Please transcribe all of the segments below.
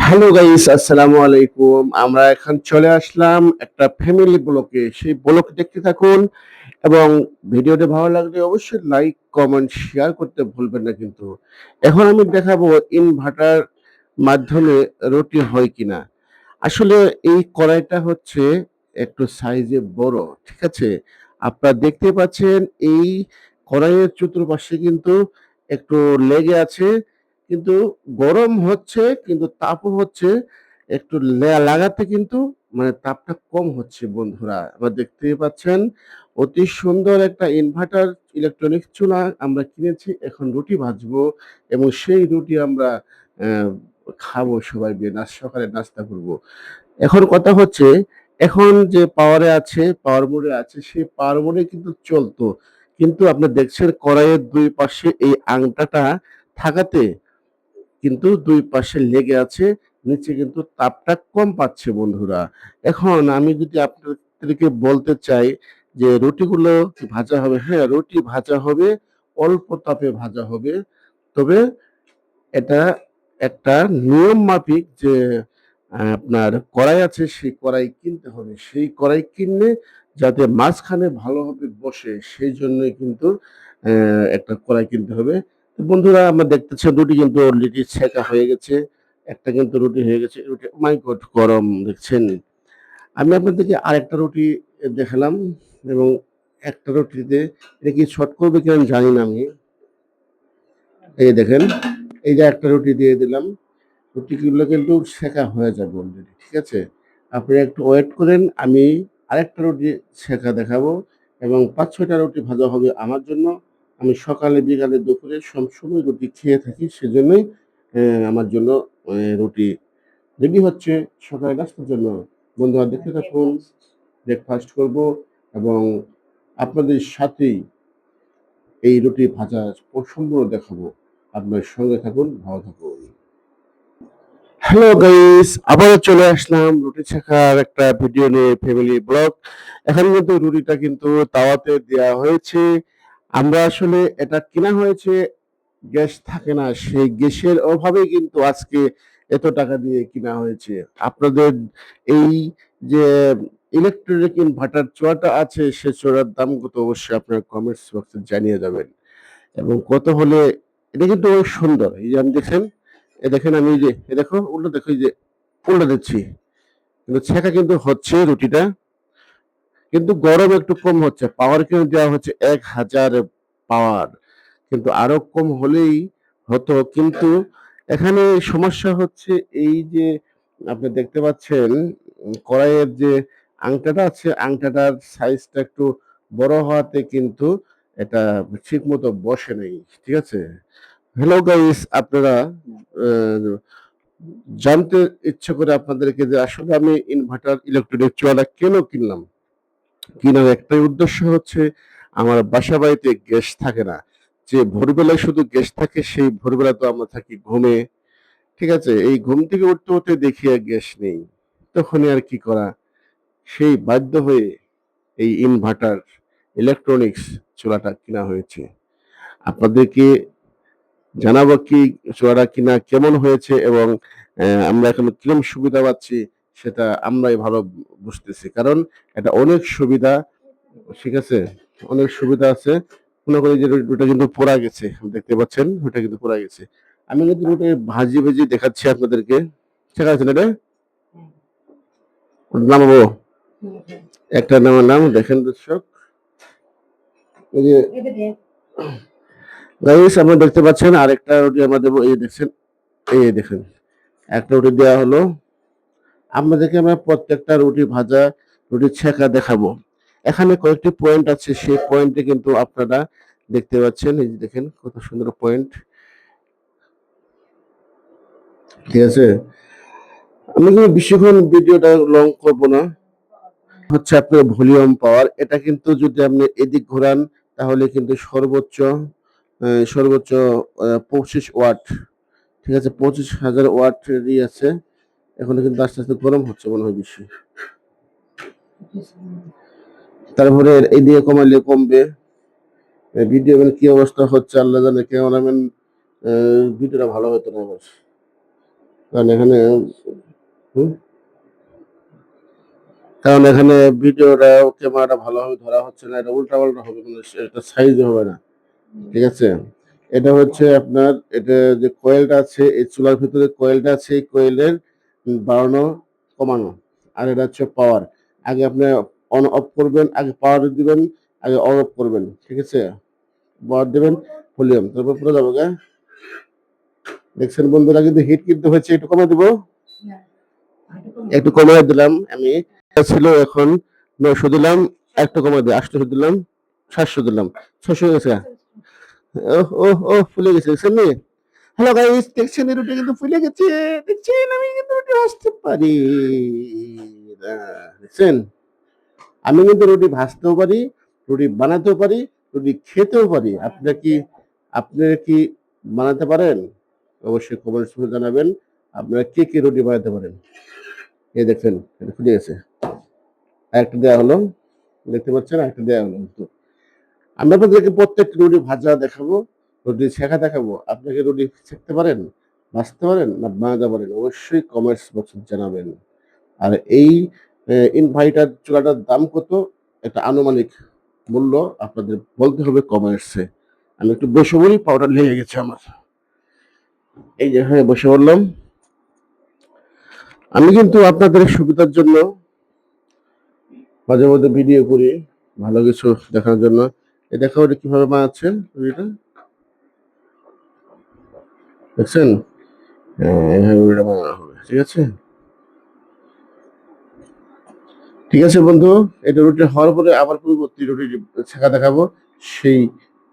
Hello guys, আসসালামু আলাইকুম। আমরা এখন চলে আসলাম একটা ফ্যামিলি ব্লকে। সেই ব্লক দেখতে থাকুন এবং ভিডিওটি ভালো লাগলে অবশ্যই লাইক, কমেন্ট, শেয়ার করতে ভুলবেন না কিন্তু। এখন আমি দেখাবো ইনভার্টার মাধ্যমে রুটি হয় কিনা। আসলে এই কড়াইটা হচ্ছে একটু সাইজে বড়, ঠিক আছে? আপনারা দেখতে পাচ্ছেন এই কড়াইয়ের চতুর্পাশে কিন্তু একটু লেগে আছে, কিন্তু গরম হচ্ছে, কিন্তু তাপও হচ্ছে একটু লাগাতে কিন্তু মানে তাপটা কম হচ্ছে বন্ধুরা। আবার দেখতেই পাচ্ছেন অতি সুন্দর একটা ইনভার্টার ইলেকট্রনিক চুলা আমরা কিনেছি। এখন রুটি ভাজবো এবং সেই রুটি আমরা আহ, খাবো সবাই মিলে, সকালে নাস্তা করব। এখন কথা হচ্ছে, এখন যে পাওয়ারে আছে, পাওয়ার মোডে আছে, সেই পাওয়ার মোডে কিন্তু চলতো, কিন্তু আপনি দেখছেন কড়াইয়ের দুই পাশে এই আংটাটা থাকাতে কিন্তু দুই পাশে লেগে আছে, নিচে কিন্তু তাপটা কম পাচ্ছে বন্ধুরা। এখন আমি যদি আপনাদেরকে বলতে চাই যে রুটিগুলো ভাজা হবে, হ্যাঁ রুটি ভাজা হবে, অল্প তাপে ভাজা হবে। তবে এটা একটা নিয়ম মাফিক যে আপনার কড়াই আছে, সেই কড়াই কিনতে হবে। সেই কড়াই কিনলে যাতে মাঝখানে ভালোভাবে বসে, সেই জন্যই কিন্তু একটা কড়াই কিনতে হবে। তো বন্ধুরা, আমরা দেখতেছি রুটি কিন্তু অলরেডি ছেঁকা হয়ে গেছে। একটা কিন্তু রুটি হয়ে গেছে। রুটি মাই গড, গরম দেখছেন। আমি আপনাদেরকে আরেকটা রুটি দেখালাম এবং একটা রুটিতে এটা কি শর্ট করবে কিনা আমি জানি না আমি। এই দেখেন, এই যে একটা রুটি দিয়ে দিলাম, রুটিগুলো কিন্তু সেকা হয়ে যাবে অলরেডি, ঠিক আছে? আপনি একটু ওয়েট করেন, আমি আরেকটা রুটি সেকা দেখাবো এবং ৫-৬টা রুটি ভাজা হবে আমার জন্য। আমি সকালে, বিকালে, দুপুরে সবসময় রুটি খেয়ে থাকি, সেজন্যই আমার জন্য রুটি রেডি হচ্ছে সকালে নাস্তার জন্য। বন্ধুরা দেখতে থাকুন, ব্রেকফাস্ট করব এবং আপনাদের সাথেই এই রুটি ভাজা সম্পূর্ণ দেখাবো। আপনার সঙ্গে থাকুন, ভালো থাকুন। হ্যালো গাইস, আবারও চলে আসলাম রুটি শেখার একটা ভিডিও নিয়ে, ফ্যামিলি ব্লগ। এখন কিন্তু রুটিটা কিন্তু তাওয়াতে দেওয়া হয়েছে। আমরা আসলে এটা কিনা হয়েছে, গ্যাস থাকে না, সেই গ্যাসের অভাবে কিন্তু আজকে এত টাকা দিয়ে কিনা হয়েছে। আপনাদের এই যে ইলেকট্রিক ইনভার্টার চুলাটা আছে, সে চুলার দাম কত অবশ্যই আপনার কমেন্টস বক্সে জানিয়ে যাবেন এবং কত হলে। এটা কিন্তু অনেক সুন্দর, এই যে আপনি দেখছেন, এ দেখেন, আমি এই যে এ দেখো উল্টো দেখো, এই যে উল্টো দিচ্ছি, কিন্তু ছেঁকা কিন্তু হচ্ছে রুটিটা, কিন্তু গরম একটু কম হচ্ছে। পাওয়ার কিন্তু দেওয়া হচ্ছে ১,০০০ পাওয়ার, কিন্তু আরো কম হলেই হতো। কিন্তু এখানে সমস্যা হচ্ছে এই যে আপনি দেখতে পাচ্ছেন কড়াইয়ের যে আংটাটা আছে, আংটাটার সাইজটা একটু বড় হওয়াতে কিন্তু এটা ঠিক মতো বসে নেই, ঠিক আছে? হ্যালো গাইস, আপনারা আহ, জানতে ইচ্ছে করে আপনাদেরকে যে আসলে আমি ইনভার্টার ইলেকট্রনিক চুলাটা কেন কিনলাম। কেনার একটাই উদ্দেশ্য হচ্ছে, আমার বাসা বাড়িতে গ্যাস থাকে না। যে ভোরবেলায় শুধু গ্যাস থাকে, সেই ভোরবেলা তো আমরা থাকি ঘুমে, ঠিক আছে? এই ঘুম থেকে উঠতে উঠতে দেখি আর গ্যাস নেই, তখনই আর কি করা, সেই বাধ্য হয়ে এই ইনভার্টার ইলেকট্রনিক্স চুলাটা কিনা হয়েছে। আপনাদেরকে জানাবো কি চুলাটা কিনা কেমন হয়েছে এবং আমরা এখন কিরকম সুবিধা পাচ্ছি, সেটা আমরাই ভালো বুঝতেছি। কারণ এটা অনেক সুবিধা, ঠিক আছে? অনেক সুবিধা আছে। মনে করি যে ওটা কিন্তু পোড়া গেছে, দেখতে পাচ্ছেন ওটা কিন্তু পোড়া গেছে। আমি কিন্তু ওটা ভাজি ভাজি দেখাচ্ছি আপনাদেরকে, ঠিক আছে? এটা নামাবো, একটা নামালাম, দেখেন দর্শক, এই যে গাইস আপনারা দেখতে পাচ্ছেন আরেকটা রুটি আমরা দেবো। এই দেখছেন, এই দেখেন, একটা রুটি দেওয়া হলো। আপনাদেরকে আমরা প্রত্যেকটা রুটি ভাজা, রুটি ছেঁকা দেখাবো। এখানে কয়েকটি পয়েন্ট আছে, সেই পয়েন্টে কিন্তু আপনারা দেখতে পাচ্ছেন, এই যে দেখেন কত সুন্দর পয়েন্ট, ঠিক আছে? আমি কিন্তু বেশিক্ষণ ভিডিওটা লং করব না। হচ্ছে আপনার ভলিউম পাওয়ার, এটা কিন্তু যদি আপনি এদিক ঘোরান তাহলে কিন্তু সর্বোচ্চ 25 ওয়াট, ঠিক আছে? 25,000 ওয়াটেরই আছে। এখন কিন্তু আস্তে আস্তে গরম হচ্ছে মনে হয় বেশি। তারপরে এদিকে কমাইলে কমবে। ভিডিও মানে কি অবস্থা হচ্ছে আল্লাহ জানে, ক্যামেরাম্যান ভিডিওটা ভালো হতো না আমার। কারণ এখানে হুম, কারণ এখানে ভিডিওটা ক্যামেরাটা ভালোভাবে ধরা হচ্ছে না, এটা উল্টাপাল্টা হবে, কোনো এটা সাইজ হবে না। ঠিক আছে, এটা হচ্ছে আপনার, এটা যে কয়েলটা আছে এই চুলার ভিতরে কয়েলটা আছে, এই কয়েলের বাড়ানো কমানো। আর এটা হচ্ছে পাওয়ার। আগে আপনি অন অফ করবেন, আগে পাওয়ার দিবেন, আগে অন অফ করবেন। ঠিক আছে, পাওয়ার দিবেন, ভলিউম, তারপর পুরো যাবো গা। দেখছেন বন্ধুরা, কিন্তু হিট কিন্তু হচ্ছে, একটু কমে দিব, একটু কমায় দিলাম আমি। ছিল এখন 900 দিলাম, একটু কমায় দিই, 800 দিলাম, 700 দিলাম, 600 হয়ে গেছে। ওহ ওহ ওহ, ফুলে গেছে, দেখছেন নি? হ্যালো গাইস, দেখছেন এই রুটি কিন্তু ফুলে গেছে। দেখছেন আমি কিন্তু রুটি ভাজতে পারি। দেখছেন, আমি কিন্তু রুটি ভাজতেও পারি, রুটি বানাতেও পারি, রুটি খেতেও পারি। আপনারা কি বানাতে পারেন? অবশ্যই কমেন্টস করে জানাবেন আপনারা কে কে রুটি বানাতে পারেন। এই দেখেন, এটা ফুলে গেছে, আরেকটা দেওয়া হলো, দেখতে পাচ্ছেন, আরেকটা দেওয়া হলো। তো আমি আপনাদেরকে প্রত্যেক রুটি ভাজা দেখাবো, রুটি ছেঁকা দেখাবো। আপনাকে রুটি ছেঁকতে পারেন, ভাজতে পারেন, না বানাতে পারেন? অবশ্যই কমেন্টস বক্সে জানাবেন। আর এই ইনভার্টার চুলাটার দাম কত, একটা আনুমানিক মূল্য আপনাদের বলতে হবে কমেন্টসে। আমি একটু বসে বলি, পাউডার লেগে গেছে আমার। এই যে, হ্যাঁ, বসে বললাম। আমি কিন্তু আপনাদের সুবিধার জন্য মাঝে মধ্যে ভিডিও করি, ভালো কিছু দেখার জন্য। এই দেখো এটা কিভাবে বানাচ্ছে রুটিটা, দেখছেন? এভাবে রুটিটা বানানো হবে। ঠিক আছে, ঠিক আছে বন্ধু, এটা রুটি হওয়ার পরে আবার পরবর্তী রুটি ছেঁকা দেখাবো, সেই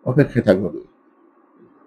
অপেক্ষায় থাকবেন।